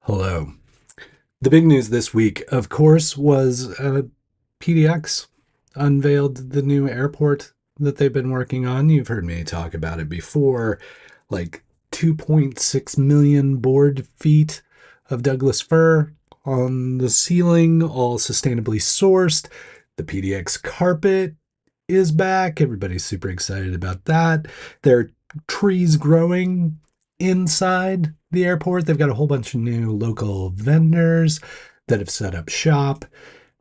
Hello. The big news this week, of course, was PDX unveiled the new airport that they've been working on. You've heard me talk about it before, like 2.6 million board feet of Douglas fir on the ceiling, all sustainably sourced. The PDX carpet is back. Everybody's super excited about that. There are trees growing inside the airport. They've got a whole bunch of new local vendors that have set up shop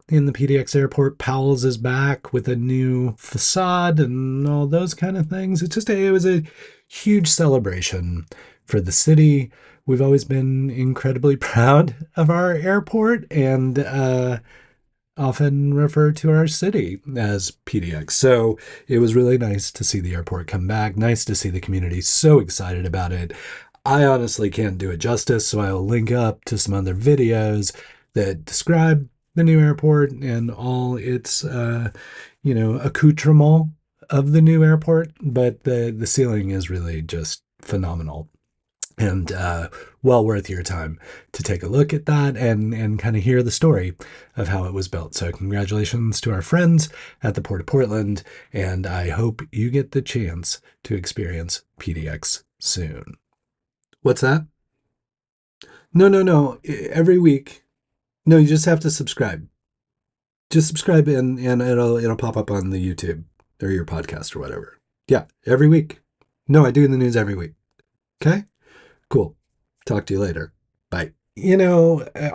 in the PDX airport. Powell's is back with a new facade and all those kind of things. It was a huge celebration for the city. We've always been incredibly proud of our airport and often refer to our city as PDX. So it was really nice to see the airport come back. Nice to see the community so excited about it. I honestly can't do it justice, so I'll link up to some other videos that describe the new airport and all its, accoutrement of the new airport. But the ceiling is really just phenomenal and well worth your time to take a look at that and kind of hear the story of how it was built. So congratulations to our friends at the Port of Portland, and I hope you get the chance to experience PDX soon. What's that? No, no, no. Every week. No, you just have to subscribe. Just subscribe and it'll pop up on the YouTube or your podcast or whatever. Yeah, every week. No, I do the news every week. Okay? Cool. Talk to you later. Bye.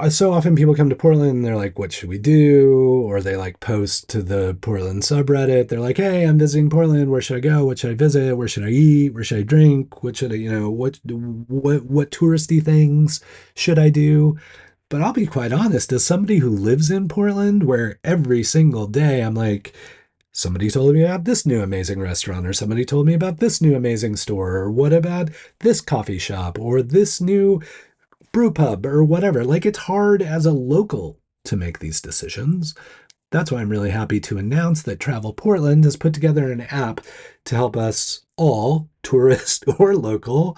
So often people come to Portland and they're like, what should we do? Or they like post to the Portland subreddit. They're like, hey, I'm visiting Portland. Where should I go? What should I visit? Where should I eat? Where should I drink? What should I, what touristy things should I do? But I'll be quite honest, as somebody who lives in Portland, where every single day I'm like, somebody told me about this new amazing restaurant, or somebody told me about this new amazing store, or what about this coffee shop, or this new brew pub, or whatever. Like, it's hard as a local to make these decisions. That's why I'm really happy to announce that Travel Portland has put together an app to help us all, tourist or local,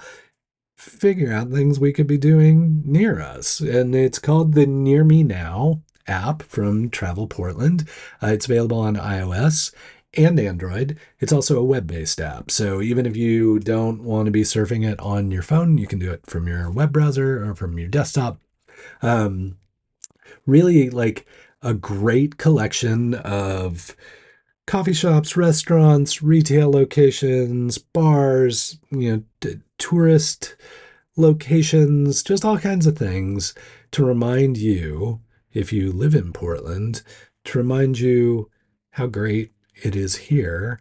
figure out things we could be doing near us. And it's called the Near Me Now app from Travel Portland. It's available on iOS and Android. It's also a web-based app. So even if you don't want to be surfing it on your phone, you can do it from your web browser or from your desktop. Really like a great collection of coffee shops, restaurants, retail locations, bars, tourist locations, just all kinds of things to remind you, if you live in Portland, to remind you how great it is here.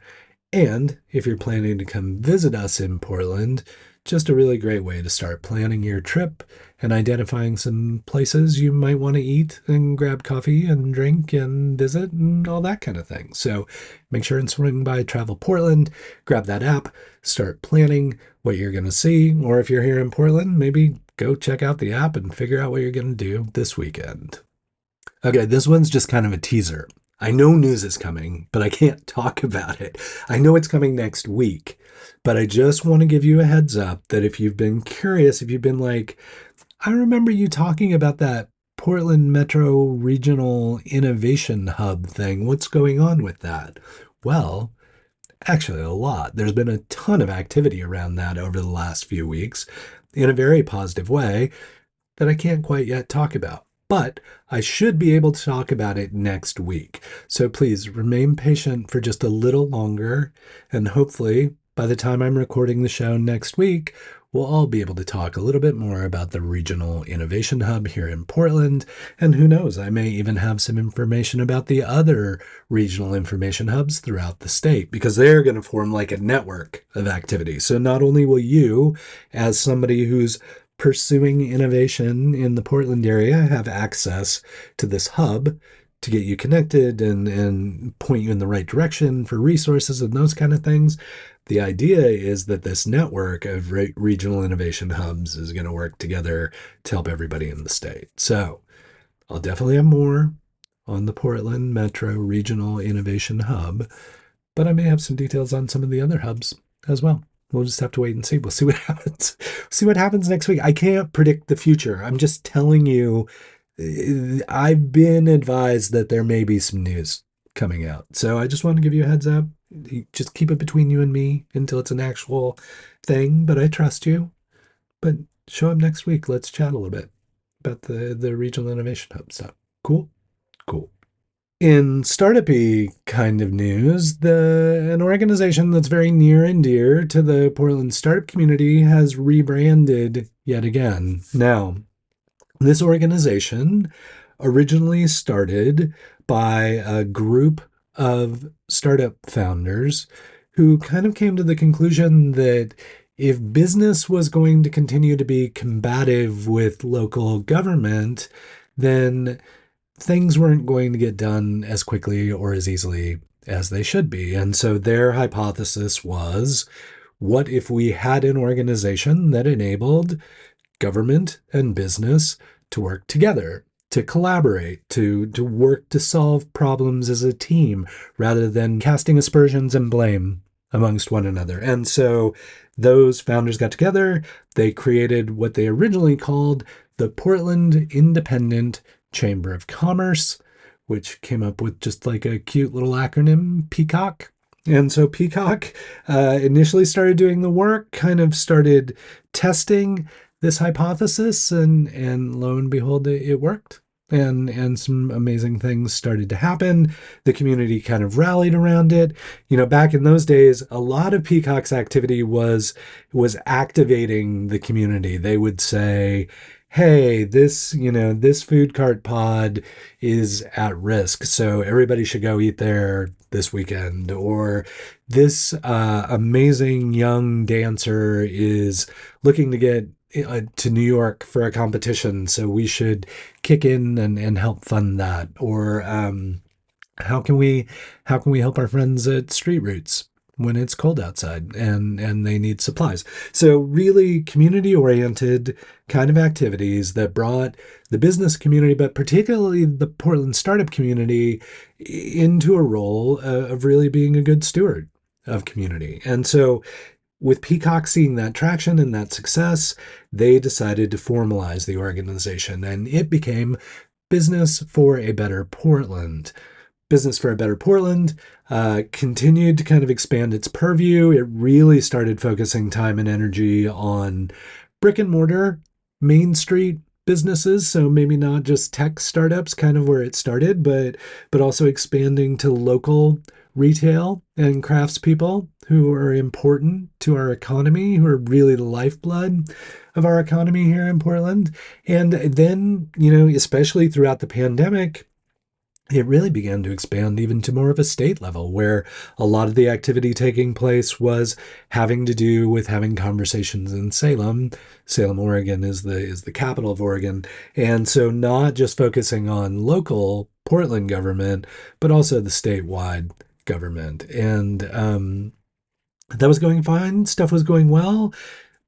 And if you're planning to come visit us in Portland, just a really great way to start planning your trip and identifying some places you might want to eat and grab coffee and drink and visit and all that kind of thing. So make sure and swing by Travel Portland, grab that app, start planning what you're going to see. Or if you're here in Portland, maybe go check out the app and figure out what you're going to do this weekend. Okay, this one's just kind of a teaser. I know news is coming, but I can't talk about it. I know it's coming next week, but I just want to give you a heads up that if you've been curious, if you've been like, I remember you talking about that Portland Metro Regional Innovation Hub thing. What's going on with that? Well, actually, a lot. There's been a ton of activity around that over the last few weeks in a very positive way that I can't quite yet talk about. But I should be able to talk about it next week. So please remain patient for just a little longer. And hopefully, by the time I'm recording the show next week, we'll all be able to talk a little bit more about the Regional Innovation Hub here in Portland. And who knows, I may even have some information about the other regional information hubs throughout the state, because they're going to form like a network of activities. So not only will you, as somebody who's pursuing innovation in the Portland area, have access to this hub to get you connected and point you in the right direction for resources and those kind of things. The idea is that this network of regional innovation hubs is going to work together to help everybody in the state. So I'll definitely have more on the Portland Metro Regional Innovation Hub, but I may have some details on some of the other hubs as well. we'll just have to wait and see. We'll see what happens. See what happens next week. I can't predict the future. I'm just telling you, I've been advised that there may be some news coming out. So I just want to give you a heads up. Just keep it between you and me until it's an actual thing, but I trust you. But show up next week. Let's chat a little bit about the regional innovation hub stuff. Cool? Cool. In startup-y kind of news, an organization that's very near and dear to the Portland startup community has rebranded yet again. Now, this organization originally started by a group of startup founders who kind of came to the conclusion that if business was going to continue to be combative with local government, then things weren't going to get done as quickly or as easily as they should be. And so their hypothesis was, what if we had an organization that enabled government and business to work together, to collaborate, to work to solve problems as a team rather than casting aspersions and blame amongst one another? And so those founders got together. They created what they originally called the Portland Independent Chamber of Commerce, which came up with just like a cute little acronym, PEACOCK. And so PEACOCK initially started doing the work, kind of started testing this hypothesis, and lo and behold, it worked. And some amazing things started to happen. The community kind of rallied around it. Back in those days, a lot of PEACOCK's activity was activating the community. They would say, hey, this food cart pod is at risk, so everybody should go eat there this weekend. Or this amazing young dancer is looking to get to New York for a competition, so we should kick in and help fund that. Or how can we help our friends at Street Roots when it's cold outside and they need supplies? So really community-oriented kind of activities that brought the business community, but particularly the Portland startup community, into a role of really being a good steward of community. And so with PEACOCK seeing that traction and that success, they decided to formalize the organization, and it became Business for a Better Portland. Business for a Better Portland continued to kind of expand its purview. It really started focusing time and energy on brick and mortar, Main Street businesses. So maybe not just tech startups, kind of where it started, but also expanding to local retail and craftspeople who are important to our economy, who are really the lifeblood of our economy here in Portland. And then, especially throughout the pandemic, it really began to expand even to more of a state level, where a lot of the activity taking place was having to do with having conversations in Salem. Salem, Oregon is the capital of Oregon. And so not just focusing on local Portland government, but also the statewide government. And that was going fine. Stuff was going well.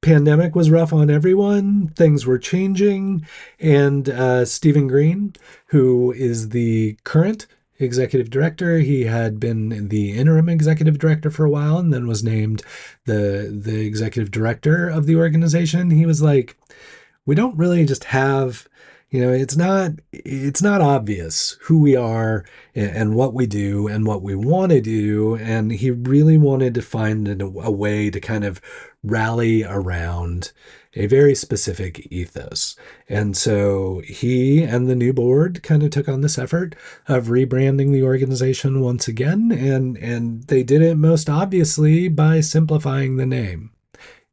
Pandemic was rough on everyone. Things were changing. And Stephen Green, who is the current executive director, he had been the interim executive director for a while and then was named the executive director of the organization. He was like, we don't really just have, it's not obvious who we are and what we do and what we want to do. And he really wanted to find a way to kind of rally around a very specific ethos. And so he and the new board kind of took on this effort of rebranding the organization once again. And they did it most obviously by simplifying the name.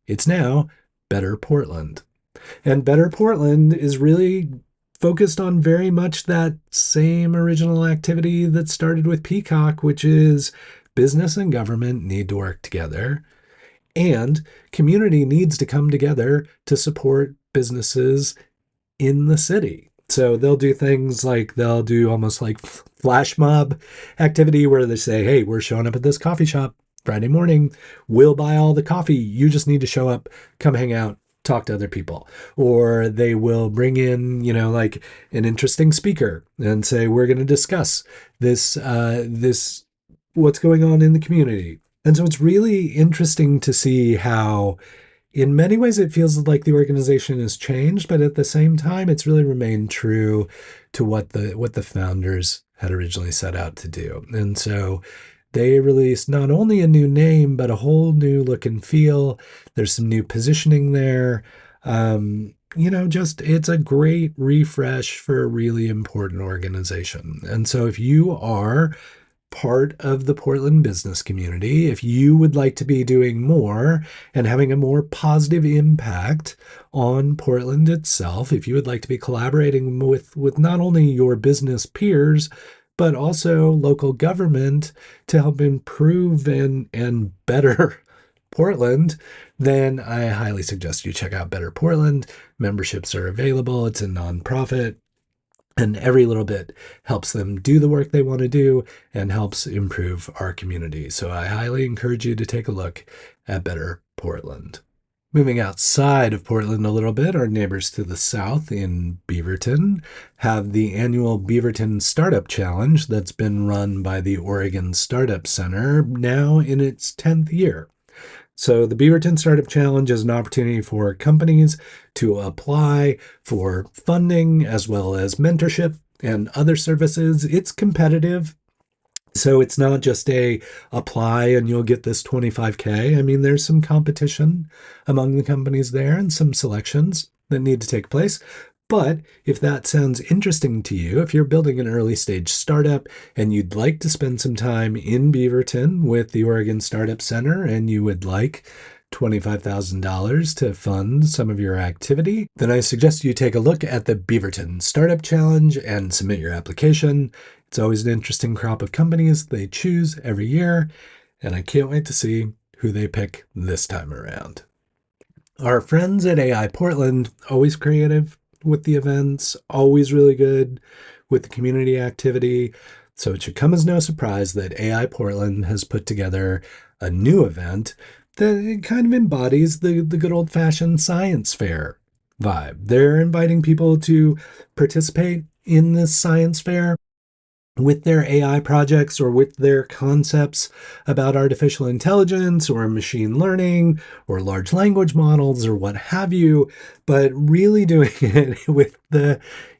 It's now Better Portland. And Better Portland is really focused on very much that same original activity that started with PEACOCK, which is business and government need to work together, and community needs to come together to support businesses in the city. So they'll do things like they'll do almost like flash mob activity where they say, hey, we're showing up at this coffee shop Friday morning. We'll buy all the coffee. You just need to show up, come hang out, talk to other people. Or they will bring in, like an interesting speaker and say, we're going to discuss this what's going on in the community. And so it's really interesting to see how, in many ways, it feels like the organization has changed, but at the same time, it's really remained true to what the founders had originally set out to do. And so they released not only a new name, but a whole new look and feel. There's some new positioning there. Just it's a great refresh for a really important organization. And so if you are part of the Portland business community, if you would like to be doing more and having a more positive impact on Portland itself, if you would like to be collaborating with not only your business peers, but also local government to help improve and better Portland, then I highly suggest you check out Better Portland. Memberships are available. It's a nonprofit. And every little bit helps them do the work they want to do and helps improve our community. So I highly encourage you to take a look at Better Portland. Moving outside of Portland a little bit, our neighbors to the south in Beaverton have the annual Beaverton Startup Challenge that's been run by the Oregon Startup Center, now in its 10th year. So the Beaverton Startup Challenge is an opportunity for companies to apply for funding as well as mentorship and other services. It's competitive. So it's not just a apply and you'll get this 25K. I mean, there's some competition among the companies there and some selections that need to take place. But if that sounds interesting to you, if you're building an early stage startup and you'd like to spend some time in Beaverton with the Oregon Startup Center and you would like $25,000 to fund some of your activity, then I suggest you take a look at the Beaverton Startup Challenge and submit your application. It's always an interesting crop of companies they choose every year, and I can't wait to see who they pick this time around. Our friends at AI Portland, always creative with the events, always really good with the community activity. So it should come as no surprise that AI Portland has put together a new event that kind of embodies the good old fashioned science fair vibe. They're inviting people to participate in this science fair with their AI projects or with their concepts about artificial intelligence or machine learning or large language models or what have you, but really doing it with the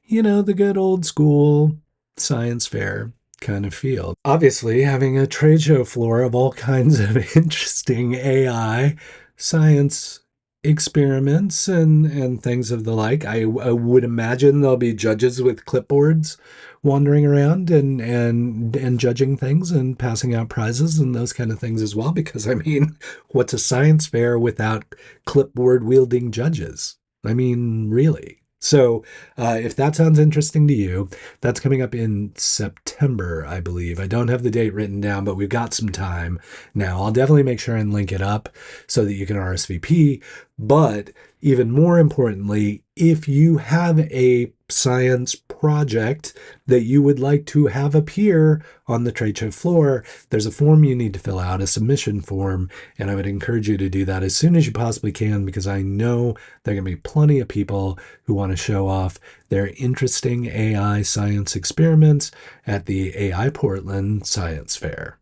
good old school science fair kind of feel. Obviously, having a trade show floor of all kinds of interesting AI science experiments and things of the like. I would imagine there'll be judges with clipboards wandering around and judging things and passing out prizes and those kind of things as well. Because I mean, what's a science fair without clipboard wielding judges? I mean, really. So, if that sounds interesting to you, that's coming up in September, I believe. I don't have the date written down, but we've got some time now. I'll definitely make sure and link it up so that you can RSVP. But even more importantly, if you have a science project that you would like to have appear on the trade show floor, there's a form you need to fill out, a submission form, and I would encourage you to do that as soon as you possibly can because I know there are going to be plenty of people who want to show off their interesting AI science experiments at the AI Portland Science Fair.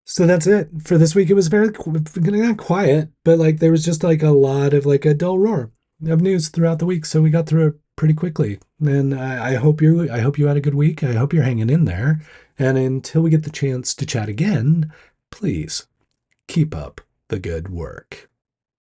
So that's it for this week. It was very not quiet, but like there was just like a lot of like a dull roar of news throughout the week. So we got through it pretty quickly. And I hope you had a good week. I hope you're hanging in there. And until we get the chance to chat again, please keep up the good work.